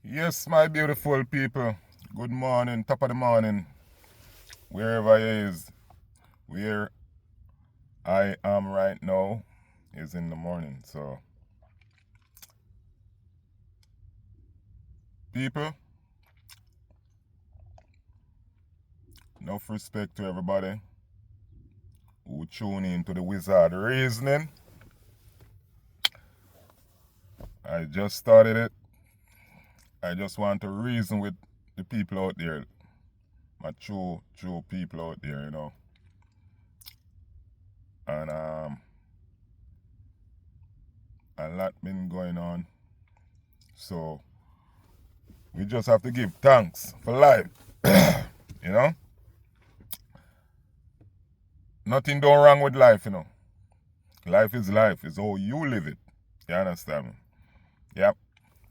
Yes, my beautiful people. Good morning, top of the morning, wherever it is. Where I am right now is in the morning. So, people, enough respect to everybody who tune in to the Wizard Reasoning. I just started it. I just want to reason with the people out there, my true people out there. And a lot been going on. So we just have to give thanks for life. you know? Nothing done wrong with life. Life is life. It's how you live it. You understand me? Yep.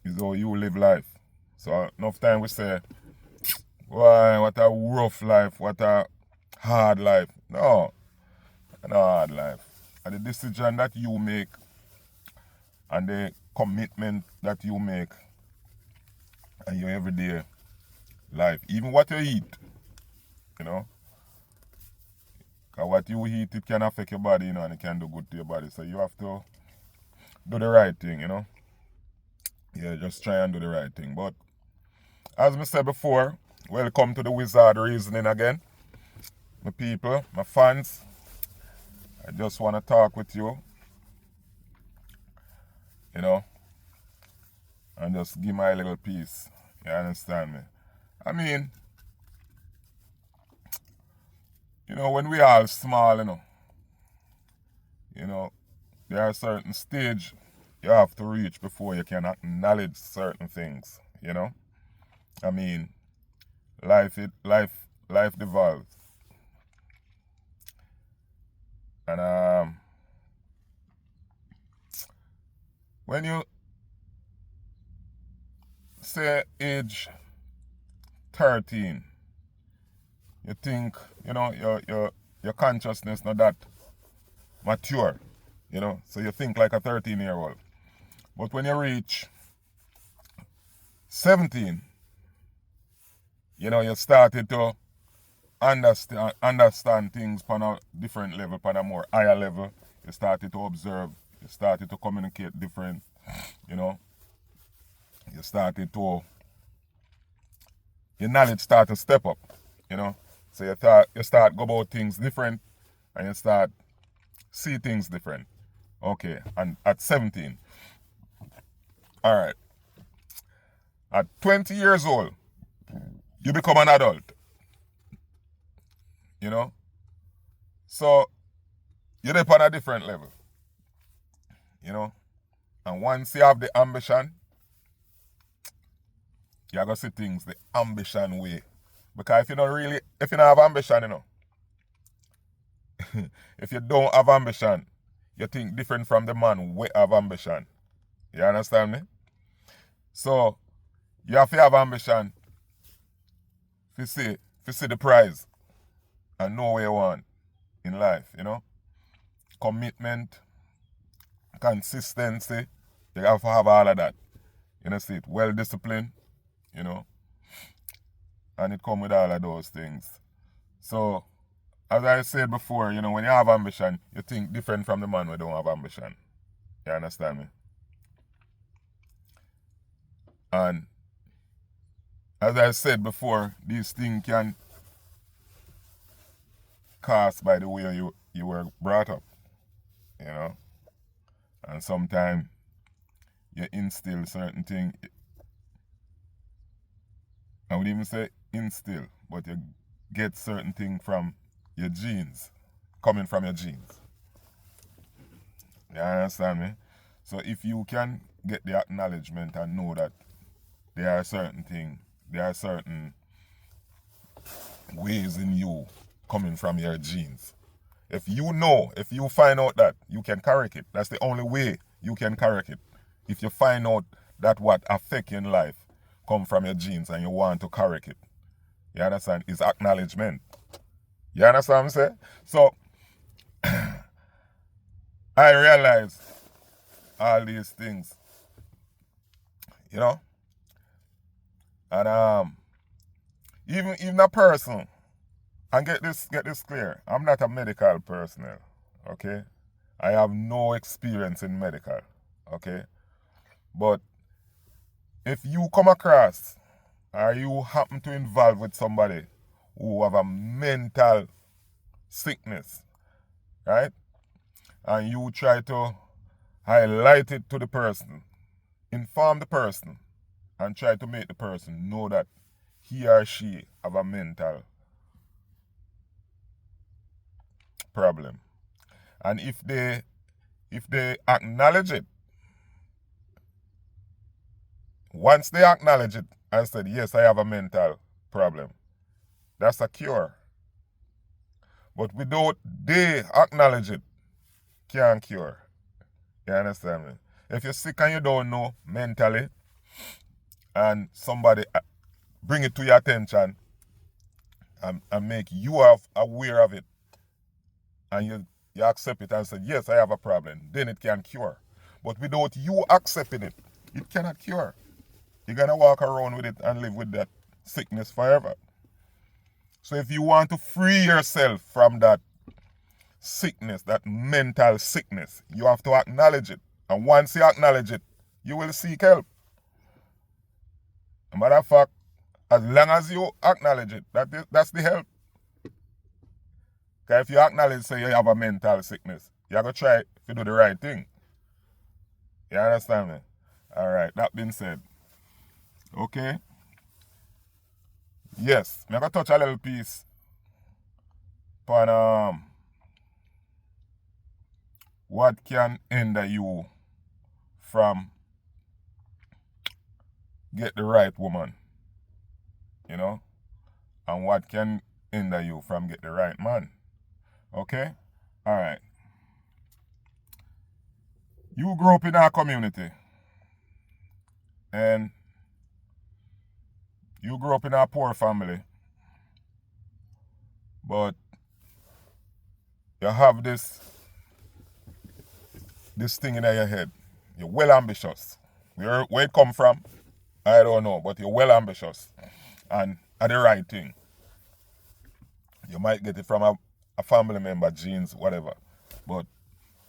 It's how you live life. So enough time we say, why, what a rough life, what a hard life. No, not a hard life. And the decision that you make and the commitment that you make and your everyday life, even what you eat, you know. Because what you eat, it can affect your body, and it can do good to your body. So you have to do the right thing. Yeah, just try and do the right thing. But as I said before, welcome to the Wizard Reasoning again. My people, my fans, I just want to talk with you, and just give my little piece. You understand me? I mean, when we all small, there are certain stage you have to reach before you can acknowledge certain things. I mean, life devolves. And when you say age 13, you think, your consciousness not that mature, so you think like a 13-year-old. But when you reach 17, you started to understand things on a different level, on a more higher level. You started to observe, you started to communicate different, you started to, your knowledge start to step up. So you start go about things different and you start see things different. Okay, and at 17, all right, at 20 years old, you become an adult. So you're up on a different level. And once you have the ambition, you're gonna see things the ambition way. Because if you don't have ambition, if you don't have ambition, you think different from the man who have ambition. You understand me? So you have to have ambition to see the prize and know where you want in life. Commitment, consistency, you have to have all of that. See it, well disciplined, and it come with all of those things. So as I said before, when you have ambition, you think different from the man who don't have ambition. You understand me? And as I said before, these things can cast by the way you were brought up. And sometimes you instill certain things. I would even say instill, but you get certain things from your genes, coming from your genes. You understand me? So if you can get the acknowledgement and know that there are certain things, there are certain ways in you coming from your genes. If you find out that, you can correct it. That's the only way you can correct it. If you find out that what affect you in life come from your genes and you want to correct it. You understand? It's acknowledgement. You understand what I'm saying? So I realize all these things, And even a person, and get this clear, I'm not a medical personnel, okay? I have no experience in medical, okay? But if you come across or you happen to involve with somebody who have a mental sickness, right? And you try to highlight it to the person, inform the person, and try to make the person know that he or she have a mental problem. And if they acknowledge it, once they acknowledge it and said, yes, I have a mental problem, that's a cure. But without they acknowledge it, can't cure. You understand me? If you're sick and you don't know mentally, and somebody bring it to your attention and make you aware of it, and you accept it and say, yes, I have a problem, then it can cure. But without you accepting it, it cannot cure. You're going to walk around with it and live with that sickness forever. So if you want to free yourself from that sickness, that mental sickness, you have to acknowledge it. And once you acknowledge it, you will seek help. As a matter of fact, as long as you acknowledge it, that's the help. Because if you acknowledge, say you have a mental sickness, you have to try to do the right thing. You understand me? All right, that being said, okay? Yes, I'm going to touch a little piece on what can hinder you from get the right woman, you know, and what can hinder you from get the right man. Okay? All right. You grew up in our community, and you grew up in a poor family, but you have this thing in your head. You're well ambitious. Where it come from, I don't know, but you're well ambitious and are the right thing. You might get it from a family member, genes, whatever, but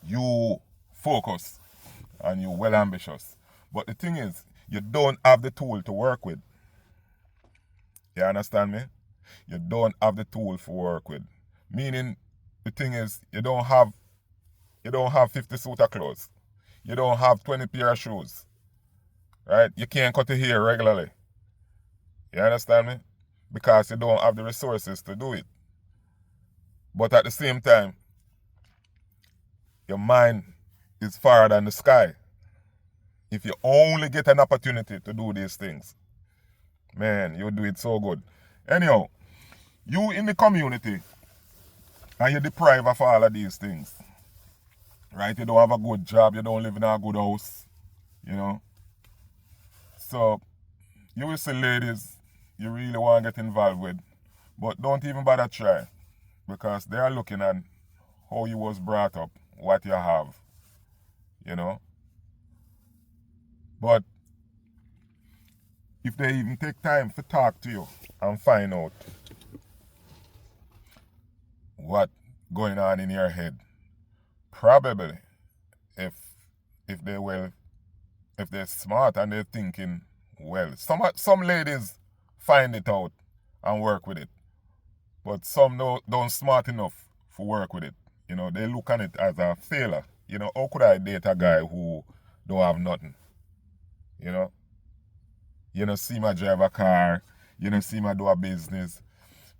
you focus and you're well ambitious. But the thing is, you don't have the tool to work with. You understand me? You don't have the tool to work with. Meaning, the thing is, you don't have 50 suit of clothes. You don't have 20 pair of shoes. Right? You can't cut your hair regularly. You understand me? Because you don't have the resources to do it. But at the same time, your mind is farther than the sky. If you only get an opportunity to do these things, man, you'll do it so good. Anyhow, you in the community and you're deprived of all of these things. Right? You don't have a good job, you don't live in a good house, you know. So, you will see ladies you really want to get involved with, but don't even bother try, because they are looking at how you was brought up, what you have, you know. But if they even take time to talk to you and find out what going on in your head, probably if they're smart and they're thinking well, some ladies find it out and work with it, but some don't smart enough to work with it. You know, they look at it as a failure. You know, how could I date a guy who don't have nothing? You know, see me drive a car, you know, see me do a business,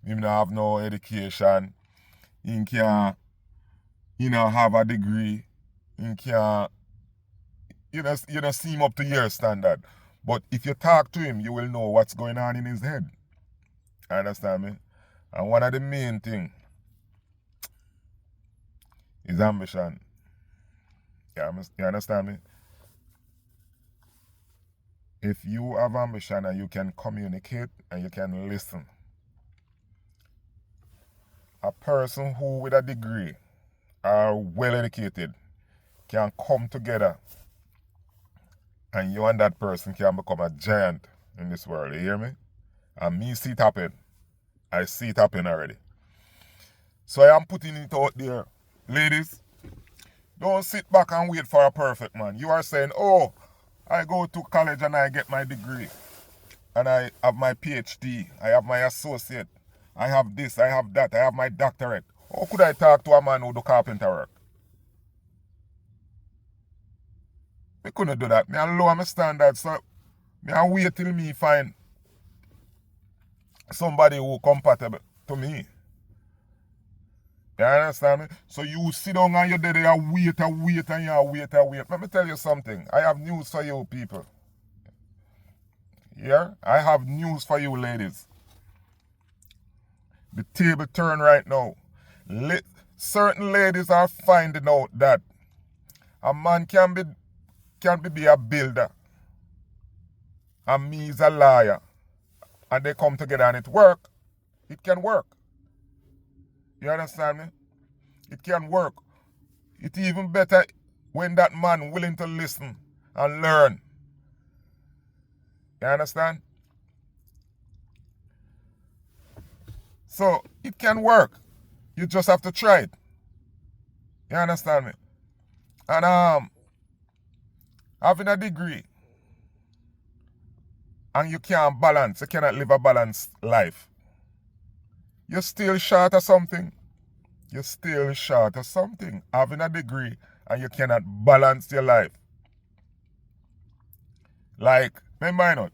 him not have no education, he can't, have a degree, he can't, see him up to your standard. But if you talk to him, you will know what's going on in his head. Understand me? And one of the main things is ambition. You understand me? If you have ambition and you can communicate and you can listen, a person who with a degree are well educated can come together and you and that person can become a giant in this world. You hear me? And me see it happen. I see it happen already. So I am putting it out there. Ladies, don't sit back and wait for a perfect man. You are saying, oh, I go to college and I get my degree. And I have my PhD. I have my associate. I have this, I have that. I have my doctorate. How could I talk to a man who do carpenter work? Me couldn't do that. Me I lower my standards. So me I wait till me find somebody who compatible to me. You understand me? So you sit down and you're there and wait and wait and you wait and wait. Let me tell you something. I have news for you people. Yeah? I have news for you ladies. The table turn right now. Certain ladies are finding out that a man can be a builder and me is a liar. And they come together and it work. It can work. You understand me? It can work. It's even better when that man willing to listen and learn. You understand? So it can work. You just have to try it. You understand me? And having a degree and you can't balance, you cannot live a balanced life. You're still short of something. You're still short of something. Having a degree and you cannot balance your life. Like, remember not,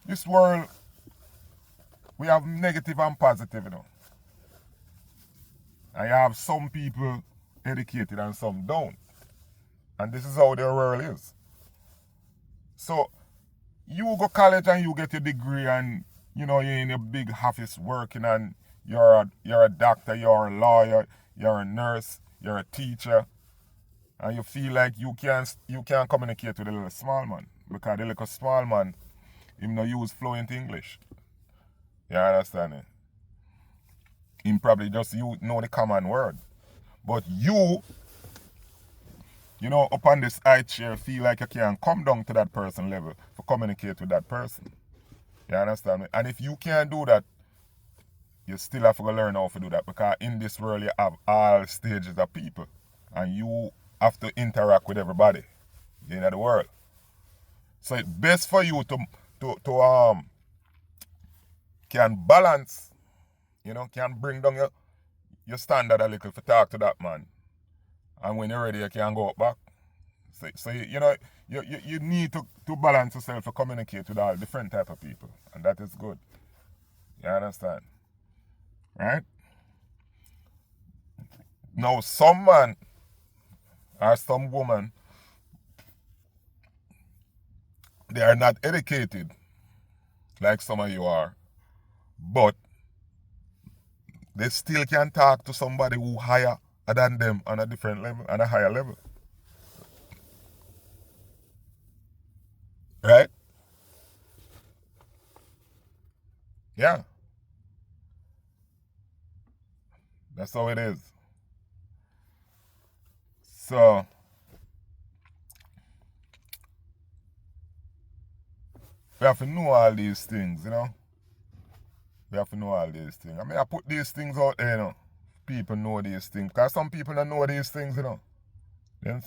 this world, we have negative and positive, you know. And you have some people educated and some don't. And this is how the world is. So, you go college and you get your degree and, you know, you're in a big office working and you're a doctor, you're a lawyer, you're a nurse, you're a teacher. And you feel like you can't communicate with the little small man. Because the little small man, him no use fluent English. You understand it? Him probably just you know the common word. But you know, up on this high chair, feel like you can't come down to that person level to communicate with that person. You understand me? And if you can't do that, you still have to learn how to do that. Because in this world, you have all stages of people. And you have to interact with everybody in the world. So it's best for you to can balance, you know, can bring down your standard a little to talk to that man. And when you're ready, you can go back. So you know, you need to balance yourself to communicate with all different type of people. And that is good. You understand? Right? Now, some man or some woman, they are not educated like some of you are, but they still can talk to somebody who higher than them on a different level, on a higher level. Right? Yeah. That's how it is. So, we have to know all these things, you know. We have to know all these things. I mean, I put these things out there, you know. People know these things. Because some people don't know these things, you know. Them